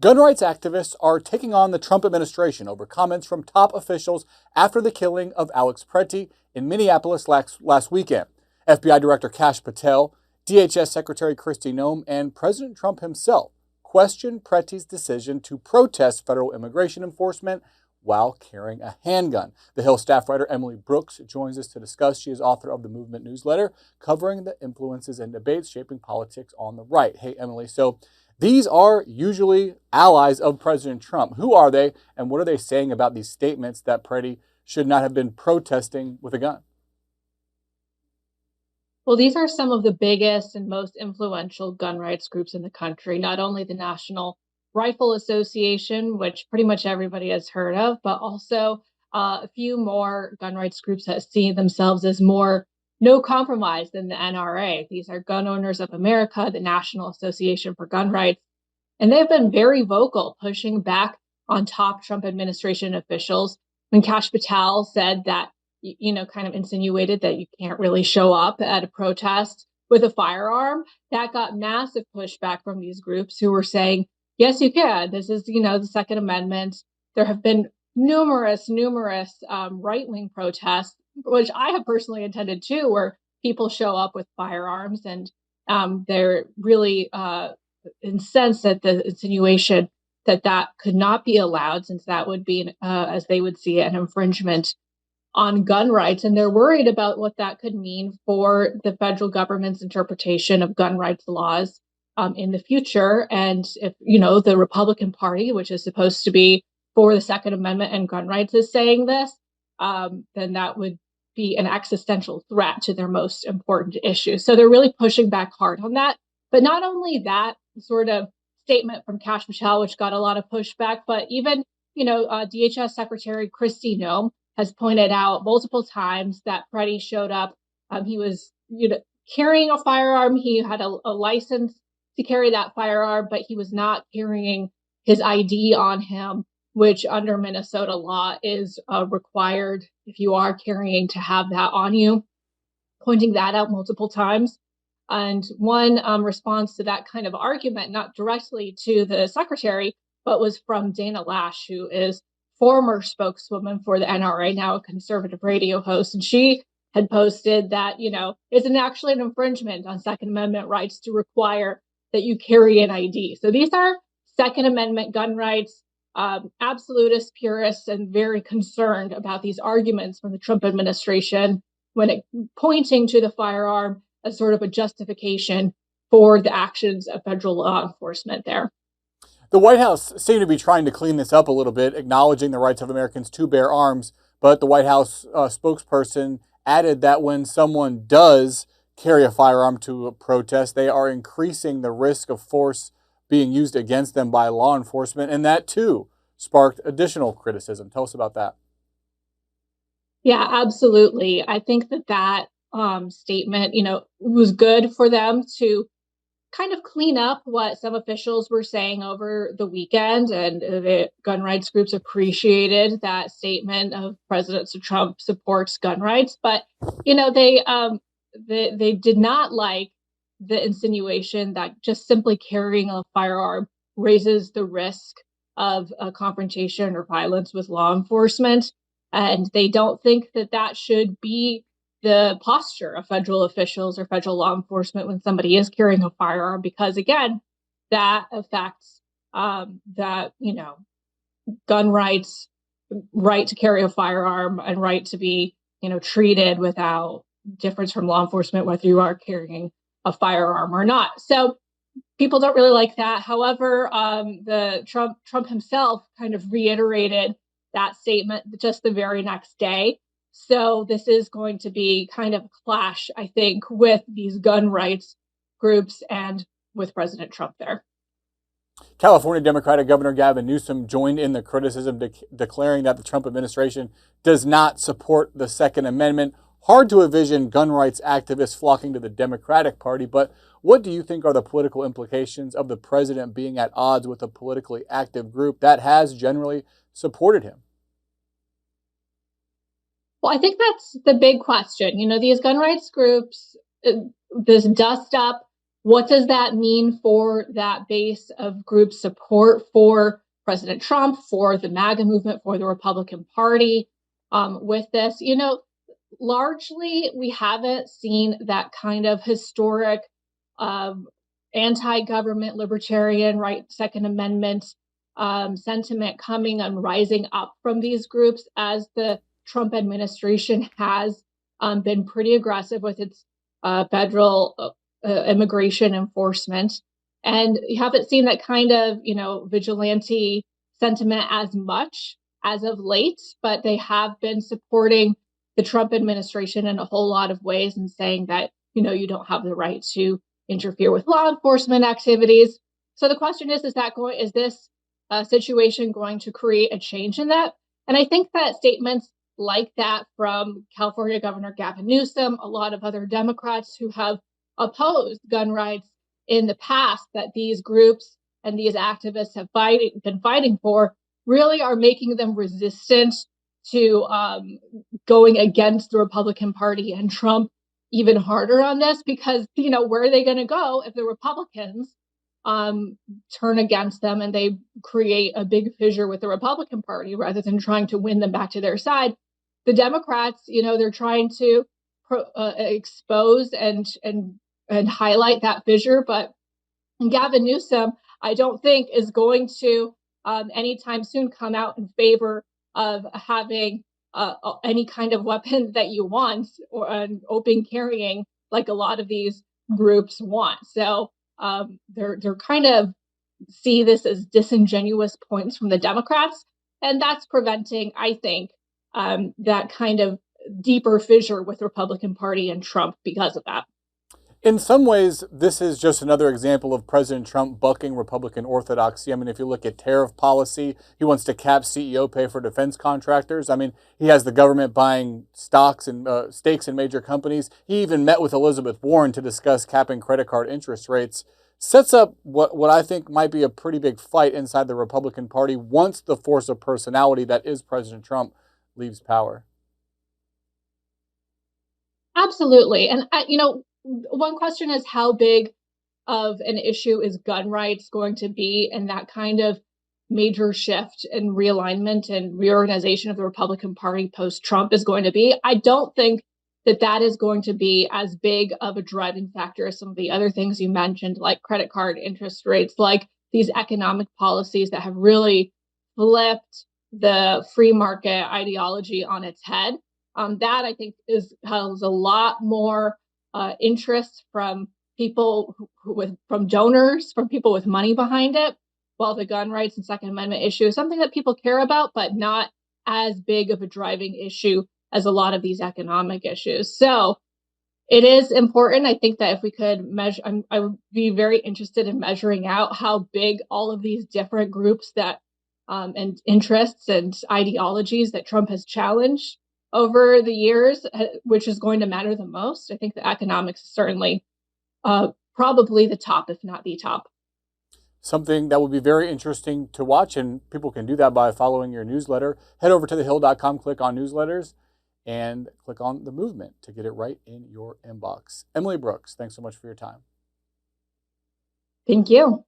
Gun rights activists are taking on the Trump administration over comments from top officials after the killing of Alex Pretti in Minneapolis last weekend. FBI Director Kash Patel, DHS Secretary Kristi Noem, and President Trump himself questioned Pretti's decision to protest federal immigration enforcement while carrying a handgun. The Hill staff writer Emily Brooks joins us to discuss. She is author of the Movement newsletter covering the influences and debates shaping politics on the right. Hey, Emily, so these are usually allies of President Trump. Who are they, and what are they saying about these statements that Pretti should not have been protesting with a gun? Well, these are some of the biggest and most influential gun rights groups in the country, not only the National Rifle Association, which pretty much everybody has heard of, but also a few more gun rights groups that see themselves as more no compromise than the NRA. These are Gun Owners of America, the National Association for Gun Rights, and they've been very vocal, pushing back on top Trump administration officials. When Kash Patel said that, kind of insinuated that you can't really show up at a protest with a firearm, that got massive pushback from these groups who were saying, yes, you can. This is, the Second Amendment. There have been numerous right-wing protests, which I have personally attended too, where people show up with firearms and they're really incensed at the insinuation that could not be allowed, since that would be, as they would see it, an infringement on gun rights. And they're worried about what that could mean for the federal government's interpretation of gun rights laws in the future. And if, the Republican Party, which is supposed to be for the Second Amendment and gun rights, is saying this, then that would be an existential threat to their most important issue. So they're really pushing back hard on that. But not only that sort of statement from Kash Patel, which got a lot of pushback, but even, DHS Secretary Kristi Noem has pointed out multiple times that Pretti showed up. He was, carrying a firearm. He had a license to carry that firearm, but he was not carrying his ID on him, which under Minnesota law is required if you are carrying to have that on you, pointing that out multiple times. And one response to that kind of argument, not directly to the secretary, but was from Dana Lash, who is former spokeswoman for the NRA, now a conservative radio host. And she had posted that, it's actually an infringement on Second Amendment rights to require that you carry an ID. So these are Second Amendment gun rights, absolutist purists, and very concerned about these arguments from the Trump administration when pointing to the firearm as sort of a justification for the actions of federal law enforcement there. The White House seemed to be trying to clean this up a little bit, acknowledging the rights of Americans to bear arms. But the White House spokesperson added that when someone does carry a firearm to a protest, they are increasing the risk of force being used against them by law enforcement. And that, too, sparked additional criticism. Tell us about that. Yeah, absolutely. I think that statement, was good for them to kind of clean up what some officials were saying over the weekend, and the gun rights groups appreciated that statement of President Trump supports gun rights. But they did not like the insinuation that just simply carrying a firearm raises the risk of a confrontation or violence with law enforcement, and they don't think that should be the posture of federal officials or federal law enforcement when somebody is carrying a firearm, because again, that affects gun rights, right to carry a firearm, and right to be, treated without difference from law enforcement, whether you are carrying a firearm or not. So people don't really like that. However, the Trump himself kind of reiterated that statement just the very next day. So this is going to be kind of a clash, I think, with these gun rights groups and with President Trump there. California Democratic Governor Gavin Newsom joined in the criticism, declaring that the Trump administration does not support the Second Amendment. Hard to envision gun rights activists flocking to the Democratic Party, but what do you think are the political implications of the president being at odds with a politically active group that has generally supported him? Well, I think that's the big question. These gun rights groups, this dust up What does that mean for that base of group support for President Trump, for the MAGA movement, for the Republican Party with this? Largely, we haven't seen that kind of historic anti-government, libertarian, right, Second Amendment sentiment coming and rising up from these groups, as the Trump administration has been pretty aggressive with its federal immigration enforcement. And you haven't seen that kind of, vigilante sentiment as much as of late, but they have been supporting the Trump administration in a whole lot of ways and saying that, you don't have the right to interfere with law enforcement activities. So the question is this situation going to create a change in that? And I think that statements like that from California Governor Gavin Newsom, a lot of other Democrats who have opposed gun rights in the past, that these groups and these activists have been fighting for, really are making them resistant to going against the Republican Party and Trump even harder on this, because, where are they going to go if the Republicans turn against them and they create a big fissure with the Republican Party rather than trying to win them back to their side? The Democrats, they're trying to expose and highlight that fissure, but Gavin Newsom, I don't think, is going to anytime soon come out in favor of having any kind of weapon that you want, or an open carrying like a lot of these groups want. So they're kind of see this as disingenuous points from the Democrats, and that's preventing, I think, that kind of deeper fissure with the Republican Party and Trump because of that. In some ways, this is just another example of President Trump bucking Republican orthodoxy. I mean, if you look at tariff policy, he wants to cap CEO pay for defense contractors. I mean, he has the government buying stocks and stakes in major companies. He even met with Elizabeth Warren to discuss capping credit card interest rates. Sets up what I think might be a pretty big fight inside the Republican Party once the force of personality that is President Trump leaves power. Absolutely. And, one question is, how big of an issue is gun rights going to be in that kind of major shift and realignment and reorganization of the Republican Party post-Trump is going to be? I don't think that is going to be as big of a driving factor as some of the other things you mentioned, like credit card interest rates, like these economic policies that have really flipped the free market ideology on its head. That, I think, has a lot more interest from people from donors, from people with money behind it, while the gun rights and Second Amendment issue is something that people care about, but not as big of a driving issue as a lot of these economic issues. So it is important. I think that if we could measure, I would be very interested in measuring out how big all of these different groups that and interests and ideologies that Trump has challenged over the years, which is going to matter the most. I think the economics is certainly probably the top, if not the top. Something that would be very interesting to watch, and people can do that by following your newsletter. Head over to thehill.com, click on newsletters, and click on the movement to get it right in your inbox. Emily Brooks, thanks so much for your time. Thank you.